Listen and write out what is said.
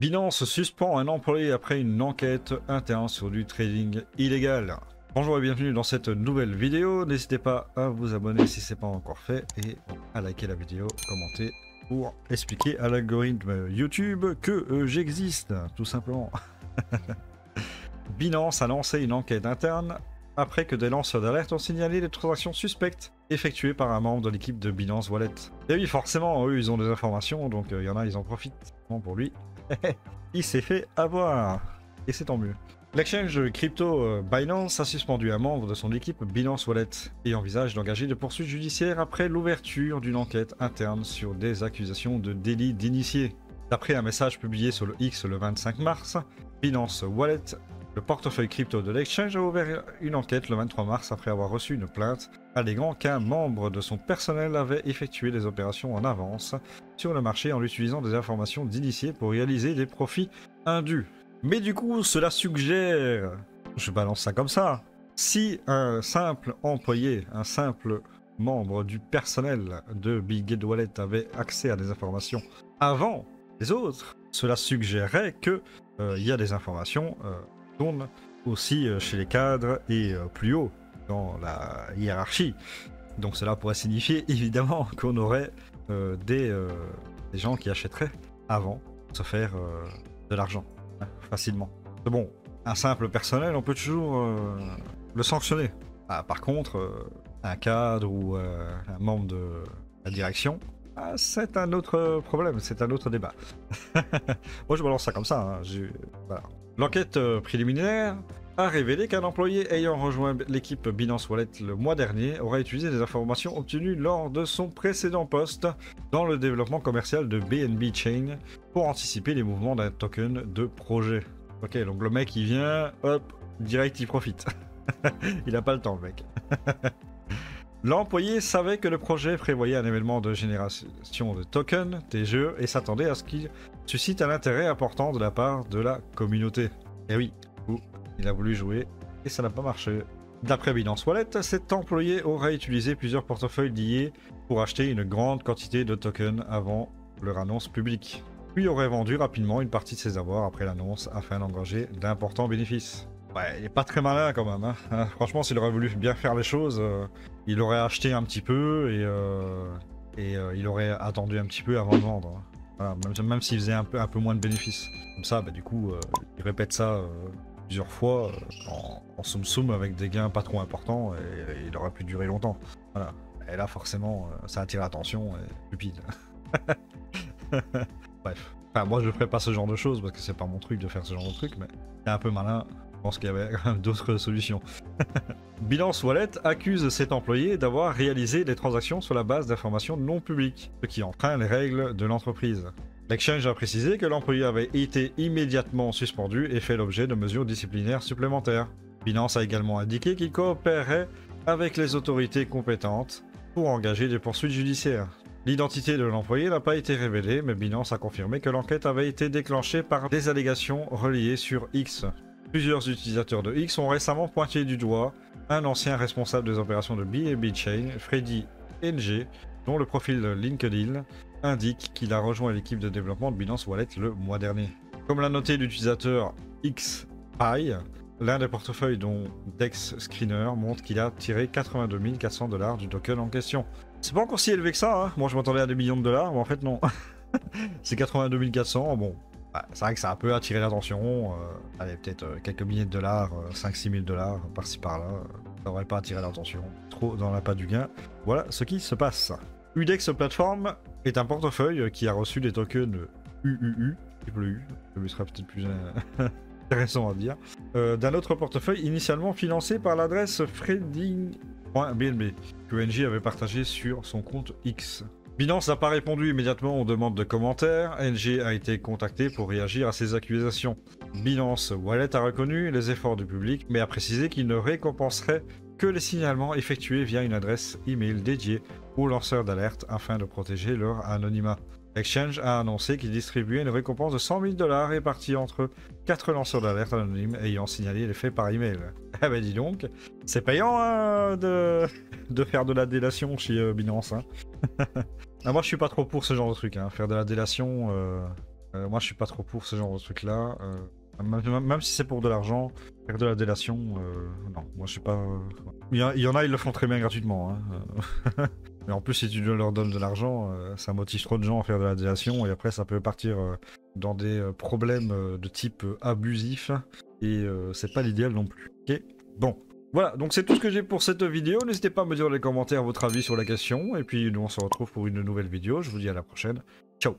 Binance suspend un employé après une enquête interne sur du trading illégal. Bonjour et bienvenue dans cette nouvelle vidéo. N'hésitez pas à vous abonner si ce n'est pas encore fait et à liker la vidéo, commenter pour expliquer à l'algorithme YouTube que j'existe, tout simplement. Binance a lancé une enquête interne après que des lanceurs d'alerte ont signalé des transactions suspectes effectuées par un membre de l'équipe de Binance Wallet. Et oui, forcément, eux, ils ont des informations, donc il y en a, ils en profitent. Bon, pour lui, il s'est fait avoir. Et c'est tant mieux. L'exchange crypto Binance a suspendu un membre de son équipe Binance Wallet et envisage d'engager des poursuites judiciaires après l'ouverture d'une enquête interne sur des accusations de délit d'initié. D'après un message publié sur le X le 25 mars, Binance Wallet, le portefeuille crypto de l'exchange, a ouvert une enquête le 23 mars après avoir reçu une plainte alléguant qu'un membre de son personnel avait effectué des opérations en avance sur le marché en utilisant des informations d'initiés pour réaliser des profits indus. Mais du coup, cela suggère, je balance ça comme ça, si un simple employé, un simple membre du personnel de Big Wallet avait accès à des informations avant les autres, cela suggérerait que il y a des informations tournent aussi chez les cadres et plus haut dans la hiérarchie. Donc cela pourrait signifier évidemment qu'on aurait des gens qui achèteraient avant de se faire de l'argent facilement. Mais bon, un simple personnel, on peut toujours le sanctionner. Ah, par contre, un cadre ou un membre de la direction, c'est un autre problème, c'est un autre débat. Moi je balance ça comme ça. Hein. Voilà. L'enquête préliminaire a révélé qu'un employé ayant rejoint l'équipe Binance Wallet le mois dernier aurait utilisé des informations obtenues lors de son précédent poste dans le développement commercial de BNB Chain pour anticiper les mouvements d'un token de projet. Ok, donc le mec il vient, hop, direct il profite. Il a pas le temps le mec. L'employé savait que le projet prévoyait un événement de génération de tokens, TGE, et s'attendait à ce qu'il suscite un intérêt important de la part de la communauté. Et oui, il a voulu jouer et ça n'a pas marché. D'après Binance Wallet, cet employé aurait utilisé plusieurs portefeuilles liés pour acheter une grande quantité de tokens avant leur annonce publique. Puis aurait vendu rapidement une partie de ses avoirs après l'annonce afin d'engranger d'importants bénéfices. Ouais, il est pas très malin quand même. Hein. Franchement, s'il aurait voulu bien faire les choses, il aurait acheté un petit peu et il aurait attendu un petit peu avant de vendre. Hein. Voilà, même s'il faisait un peu moins de bénéfices. Comme ça, bah, du coup, il répète ça plusieurs fois en soum avec des gains pas trop importants et il aurait pu durer longtemps. Voilà. Et là, forcément, ça attire l'attention et stupide. Bref. Enfin, moi, je ferais pas ce genre de choses parce que c'est pas mon truc de faire ce genre de truc, mais c'est un peu malin. Je pense qu'il y avait d'autres solutions. Binance Wallet accuse cet employé d'avoir réalisé des transactions sur la base d'informations non publiques, ce qui enfreint les règles de l'entreprise. L'exchange a précisé que l'employé avait été immédiatement suspendu et fait l'objet de mesures disciplinaires supplémentaires. Binance a également indiqué qu'il coopérait avec les autorités compétentes pour engager des poursuites judiciaires. L'identité de l'employé n'a pas été révélée, mais Binance a confirmé que l'enquête avait été déclenchée par des allégations reliées sur X. Plusieurs utilisateurs de X ont récemment pointé du doigt un ancien responsable des opérations de BNB Chain, Freddy NG, dont le profil LinkedIn indique qu'il a rejoint l'équipe de développement de Binance Wallet le mois dernier. Comme l'a noté l'utilisateur XPy, l'un des portefeuilles dont Dex Screener montre qu'il a tiré 82 400 $ du token en question. C'est pas encore si élevé que ça, hein. Moi je m'attendais à des millions de dollars, mais en fait non. C'est 82 400, bon. Bah, c'est vrai que ça a un peu attiré l'attention, allez, peut-être quelques milliers de dollars, 5-6 000 $ par-ci par-là, ça n'aurait pas attiré l'attention, trop dans l'appât du gain. Voilà ce qui se passe. UDEX Platform est un portefeuille qui a reçu des tokens UUU, triple U, ce serait peut-être plus intéressant à dire, d'un autre portefeuille initialement financé par l'adresse freddy.bnb, que NG avait partagé sur son compte X. Binance n'a pas répondu immédiatement aux demandes de commentaires. NG a été contacté pour réagir à ces accusations. Binance Wallet a reconnu les efforts du public, mais a précisé qu'il ne récompenserait que les signalements effectués via une adresse email dédiée aux lanceurs d'alerte afin de protéger leur anonymat. L'exchange a annoncé qu'il distribuait une récompense de 100 000 $ répartie entre 4 lanceurs d'alerte anonymes ayant signalé les faits par email. Eh ben dis donc, c'est payant hein, de faire de la délation chez Binance. Hein. Ah, moi je suis pas trop pour ce genre de truc, hein. Faire de la délation, Moi, je suis pas trop pour ce genre de truc-là. Même si c'est pour de l'argent, faire de la délation, non, moi je suis pas. Il y en a, ils le font très bien gratuitement. Hein. Mais en plus, si tu leur donnes de l'argent, ça motive trop de gens à faire de la délation et après, ça peut partir dans des problèmes de type abusif et c'est pas l'idéal non plus. Ok. Bon. Voilà, donc c'est tout ce que j'ai pour cette vidéo. N'hésitez pas à me dire dans les commentaires votre avis sur la question. Et puis nous on se retrouve pour une nouvelle vidéo. Je vous dis à la prochaine. Ciao.